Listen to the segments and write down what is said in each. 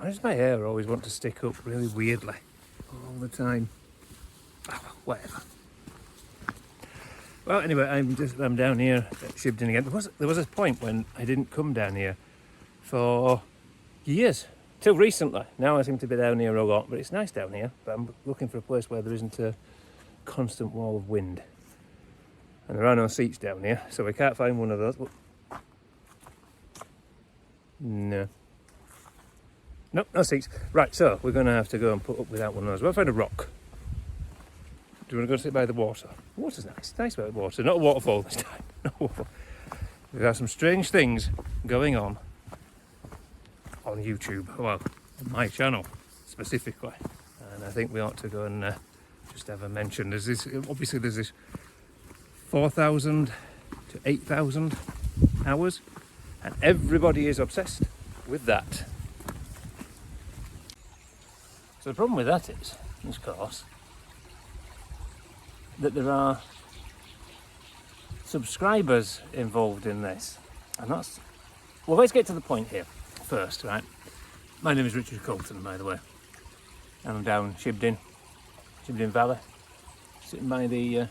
Why does my hair always want to stick up really weirdly all the time? Oh, whatever. Well, anyway, I'm down here at Shibden again. There was a point when I didn't come down here for years, till recently. Now I seem to be down here a lot, but it's nice down here. But I'm looking for a place where there isn't a constant wall of wind. And there are no seats down here, so we can't find one of those. No. Nope, no seats. Right, so we're going to have to go and put up without one of those. We'll find a rock. Do you want to go sit by the water? The water's nice. Nice by the water. Not a waterfall this time. No waterfall. There are some strange things going on YouTube. Well, on my channel specifically. And I think we ought to go and just have a mention. There's this 4,000 to 8,000 hours. And everybody is obsessed with that. So the problem with that is, of course, that there are subscribers involved in this. And that's... Well, let's get to the point here first, right? My name is Richard Colton, by the way. And I'm down Shibden Valley. Sitting by the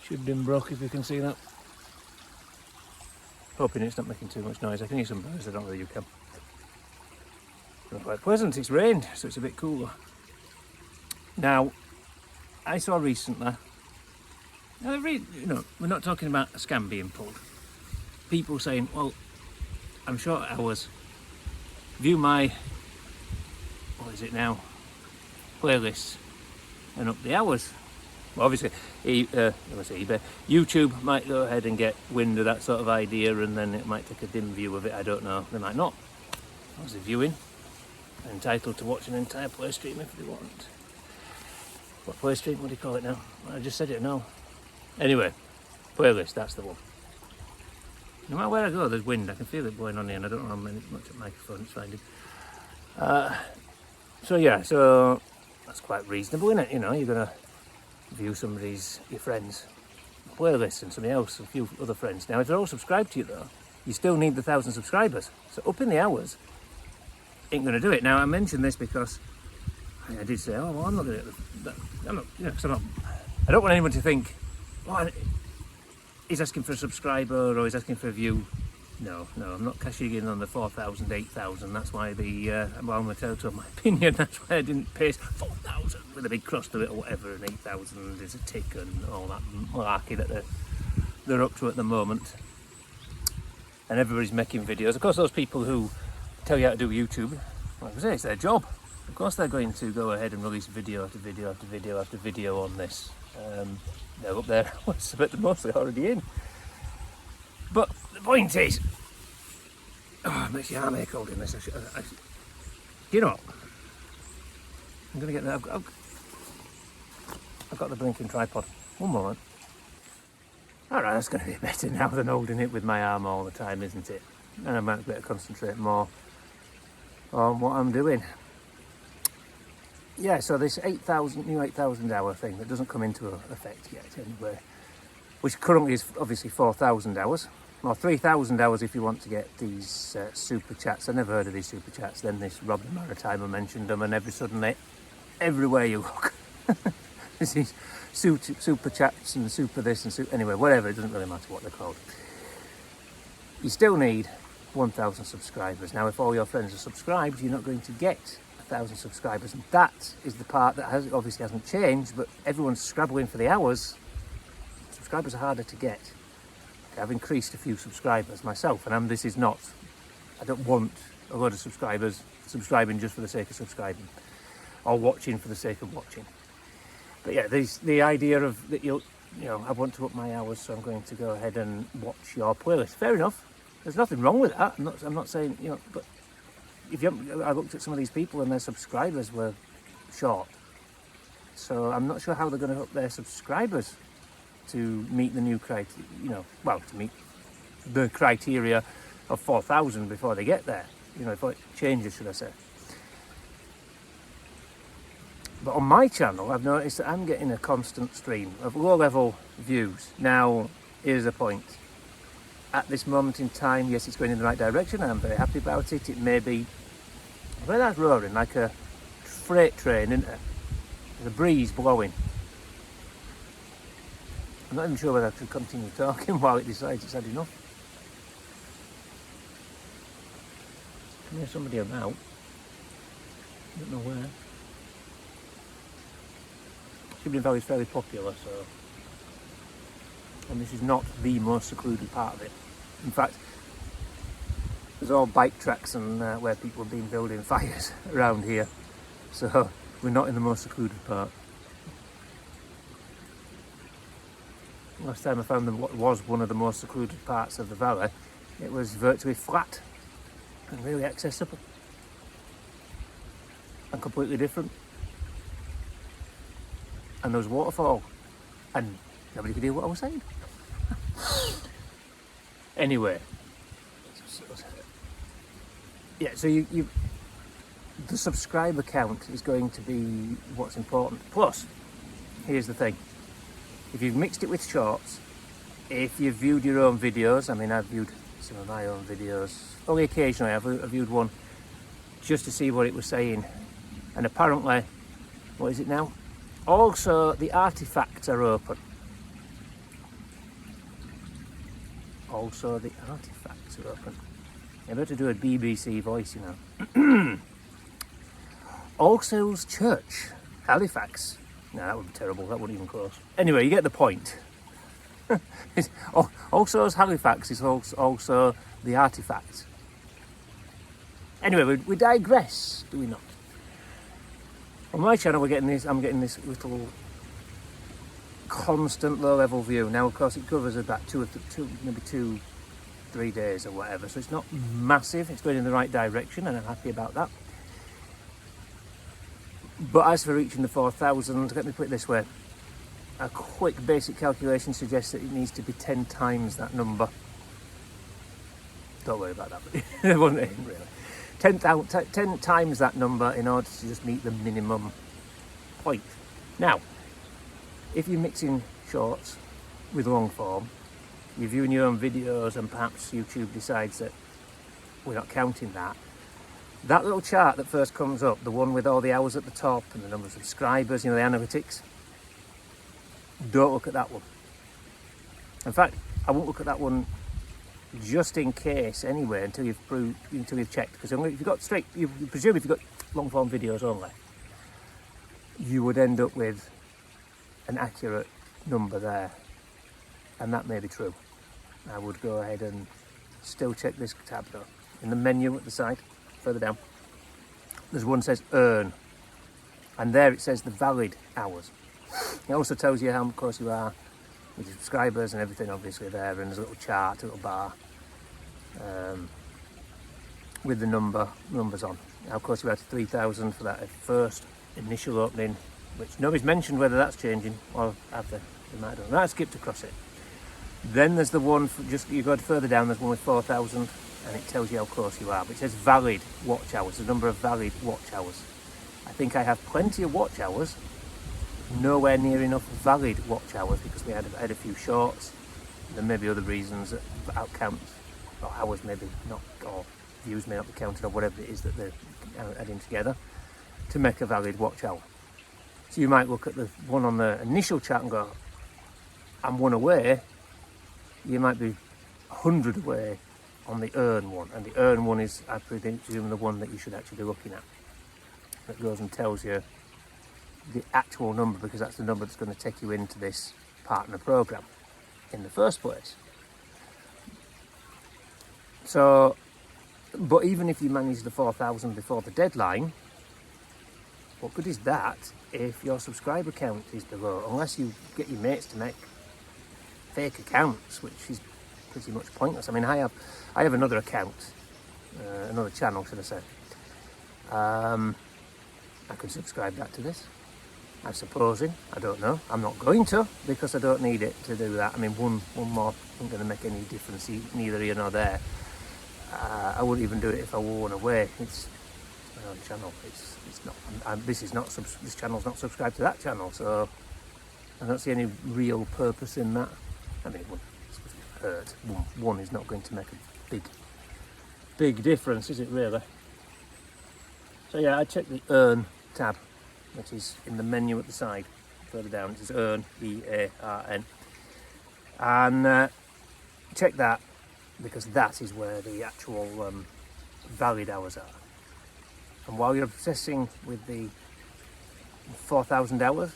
Shibden Brook, if you can see that. Hoping it's not making too much noise. I can hear some birds, I don't know whether you can. Not quite pleasant, it's rained, so it's a bit cooler. Now, I saw recently, we're not talking about a scam being pulled. People saying, well, I'm short hours. View my, what is it now, playlists and up the hours. Well, obviously, eBay. YouTube might go ahead and get wind of that sort of idea, and then it might take a dim view of it. I don't know. They might not. Obviously, viewing. Entitled to watch an entire play stream if they want. What play stream? What do you call it now? I just said it now. Anyway, playlist. That's the one. No matter where I go, there's wind. I can feel it blowing on here, and I don't know how much a microphone it's finding. So that's quite reasonable, isn't it? You know, you're gonna view your friends' playlists and somebody else, a few other friends. Now, if they're all subscribed to you though, you still need the 1,000 subscribers. So up in the hours ain't going to do it. Now, I mentioned this because I did say, oh, well, I'm not going to get that. I'm not, because I don't want anyone to think, oh, he's asking for a subscriber or he's asking for a view. No, I'm not cashing in on the 4,000, 8,000. That's why I'm going to tell my opinion. That's why I didn't paste 4,000 with a big cross to it or whatever, and 8,000 is a tick and all that malarkey that they're up to at the moment. And everybody's making videos. Of course, those people who tell you how to do YouTube, like I say, it's their job. Of course, they're going to go ahead and release video after video after video after video on this. They're up there. What's about the most they're already in. But the point is, it makes your arm ache holding this. You know, I'm going to get that. I've got the blinking tripod. One moment. Alright, that's going to be better now than holding it with my arm all the time, isn't it? And I might better concentrate more on what I'm doing. Yeah, so this 8,000 hour thing that doesn't come into effect yet anyway, which currently is obviously 4,000 hours. Or 3,000 hours if you want to get these super chats. I never heard of these super chats. Then this Rob the Maritimer mentioned them, and everywhere you look, there's these super chats and super this and super... Anyway, whatever, it doesn't really matter what they're called. You still need 1,000 subscribers. Now, if all your friends are subscribed, you're not going to get 1,000 subscribers. And that is the part that obviously hasn't changed, but everyone's scrabbling for the hours. Subscribers are harder to get. I've increased a few subscribers myself, and I don't want a lot of subscribers subscribing just for the sake of subscribing or watching for the sake of watching. But yeah, the idea of that I want to up my hours, so I'm going to go ahead and watch your playlist. Fair enough. There's nothing wrong with that. I'm not saying, but I looked at some of these people and their subscribers were short. So I'm not sure how they're going to up their subscribers to meet the new criteria, to meet the criteria of 4,000 before they get there, before it changes, should I say. But on my channel, I've noticed that I'm getting a constant stream of low-level views. Now, here's the point. At this moment in time, yes, it's going in the right direction, and I'm very happy about it. It may be But that's roaring like a freight train, isn't it? There's a breeze blowing. I'm not even sure whether I should continue talking while it decides it's had enough. I can hear somebody about. I don't know where. Shibboleth Valley is fairly popular, so. And this is not the most secluded part of it. In fact, there's all bike tracks and where people have been building fires around here. So we're not in the most secluded part. Last time I found what was one of the most secluded parts of the valley, it was virtually flat and really accessible and completely different. And there was waterfall and nobody could hear what I was saying. Anyway, yeah, so you the subscriber count is going to be what's important. Plus, here's the thing. If you've mixed it with shorts, if you've viewed your own videos, I mean, I've viewed some of my own videos, only occasionally I've viewed one just to see what it was saying. And apparently, what is it now? Also, the artifacts are open. Also, the artifacts are open. I better do a BBC voice, you know. All Souls Church, Halifax. No, that would be terrible. That wouldn't even close. Anyway, you get the point. All Souls Halifax is also the artifact. Anyway, we digress, do we not? On my channel, I'm getting this little constant low-level view. Now, of course, it covers about maybe 2-3 days or whatever, so it's not massive. It's going in the right direction, and I'm happy about that. But as for reaching the 4,000, let me put it this way. A quick basic calculation suggests that it needs to be 10 times that number. Don't worry about that, but it wasn't in really. 10 times that number in order to just meet the minimum point. Now, if you're mixing shorts with long form, you're viewing your own videos and perhaps YouTube decides that we're not counting that, that little chart that first comes up, the one with all the hours at the top and the number of subscribers, you know, the analytics, don't look at that one. In fact, I won't look at that one just in case anyway until you've checked, because if you've got you presume if you've got long form videos only, you would end up with an accurate number there, and that may be true. I would go ahead and still check this tab though. In the menu at the side, further down, there's one that says earn, and there it says the valid hours. It also tells you how close you are with your subscribers and everything, obviously there, and there's a little chart, a little bar with the numbers on. Now, of course, we had 3,000 for that first initial opening, which nobody's mentioned whether that's changing or have they? They might have done. I skipped across it. Then there's the one you go further down. There's one with 4,000, and it tells you how close you are. But it says valid watch hours. The number of valid watch hours. I think I have plenty of watch hours. Nowhere near enough valid watch hours because we had a few shorts. There may be other reasons that outcount, or hours maybe not, or views may not be counted, or whatever it is that they're adding together to make a valid watch hour. So you might look at the one on the initial chat and go, I'm one away. You might be 100 away on the earn one, and the earn one is, I presume, the one that you should actually be looking at. That goes and tells you the actual number, because that's the number that's going to take you into this partner program in the first place. So, but even if you manage the 4,000 before the deadline, what good is that if your subscriber count is below, unless you get your mates to make fake accounts, which is pretty much pointless. I mean, I have another account, another channel, should I say. I could subscribe that to this, I'm supposing. I don't know. I'm not going to, because I don't need it to do that. I mean, one more isn't going to make any difference, neither here nor there. I wouldn't even do it if I were one away. It's my own channel. It's not. This channel's not subscribed to that channel, so I don't see any real purpose in that. I mean, it wouldn't hurt. One is not going to make a big difference, is it really? So yeah, I checked the Earn tab, which is in the menu at the side, further down. It says Earn, E-A-R-N. And check that, because that is where the actual valid hours are. And while you're obsessing with the 4,000 hours,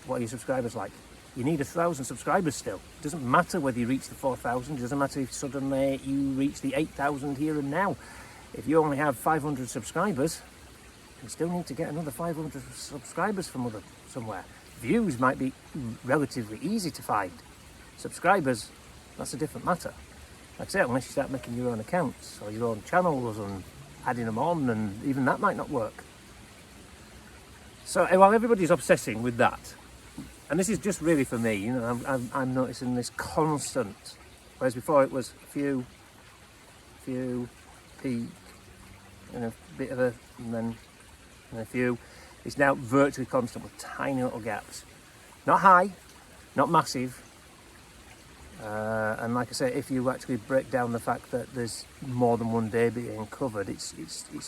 what are your subscribers like? You need 1,000 subscribers still. It doesn't matter whether you reach the 4,000, it doesn't matter if suddenly you reach the 8,000 here and now. If you only have 500 subscribers, you still need to get another 500 subscribers from somewhere. Views might be relatively easy to find. Subscribers, that's a different matter. Like I say, unless you start making your own accounts or your own channels and adding them on, and even that might not work. So while everybody's obsessing with that, and this is just really for me, you know, I'm noticing this constant, whereas before it was few, peak, and a bit of and then a few. It's now virtually constant with tiny little gaps. Not high, not massive. And like I say, if you actually break down the fact that there's more than one day being covered, it's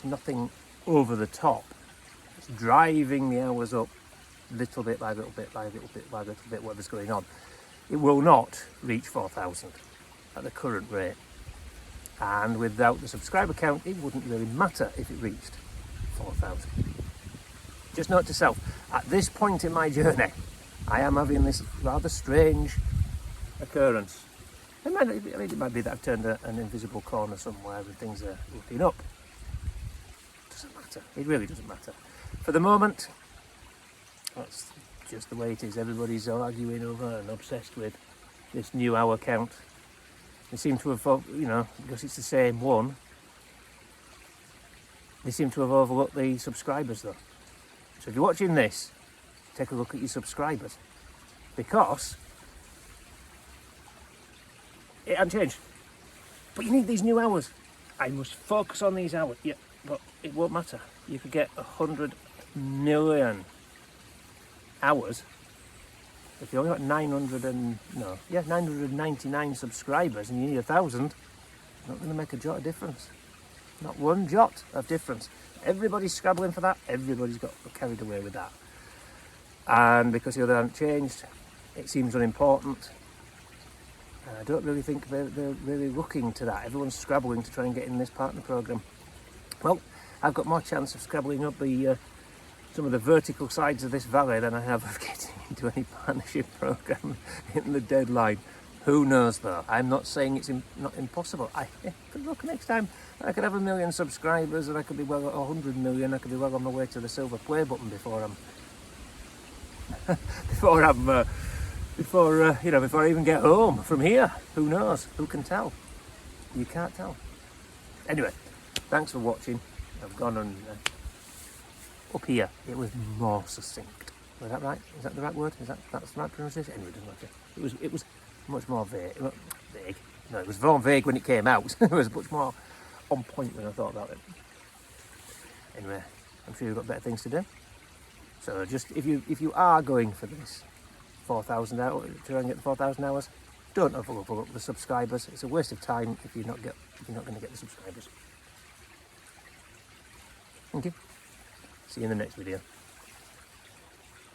nothing over the top. It's driving the hours up little bit by little bit by little bit by little bit, whatever's going on. It will not reach 4,000 at the current rate. And without the subscriber count, it wouldn't really matter if it reached 4,000. Just note to self, at this point in my journey, I am having this rather strange occurrence. It might be that I've turned an invisible corner somewhere and things are looking up. Doesn't matter. It really doesn't matter. For the moment, that's just the way it is. Everybody's arguing over and obsessed with this new hour count. They seem to have, you know, because it's the same one, they seem to have overlooked the subscribers though. So if you're watching this, take a look at your subscribers, because it hasn't changed. But you need these new hours. I must focus on these hours. Yeah, but it won't matter. You could get 100 million hours if you only got 999 subscribers and you need 1,000. Not going to make a jot of difference. Not one jot of difference. Everybody's scrabbling for that. Everybody's got carried away with that. And because the other haven't changed, it seems unimportant. And I don't really think they're really looking to that. Everyone's scrabbling to try and get in this partner program. Well, I've got more chance of scrabbling up some of the vertical sides of this valley than I have of getting into any partnership program in the deadline. Who knows though? I'm not saying it's not impossible. Could look next time. I could have 1 million subscribers and I could be well at 100 million. I could be well on my way to the silver play button before I even get home from here. Who knows? Who can tell? You can't tell. Anyway, thanks for watching. I've gone on up here. It was more succinct. Was that right? Is that the right word? That's the right pronunciation? Anyway, it doesn't matter. It was much more vague. No, it was more vague when it came out. It was much more on point when I thought about it. Anyway, I'm sure you've got better things to do. So just if you are going for this 4,000 hours, try and get the 4,000 hours, don't overlook the subscribers. It's a waste of time if you're not going to get the subscribers. Thank you. See you in the next video.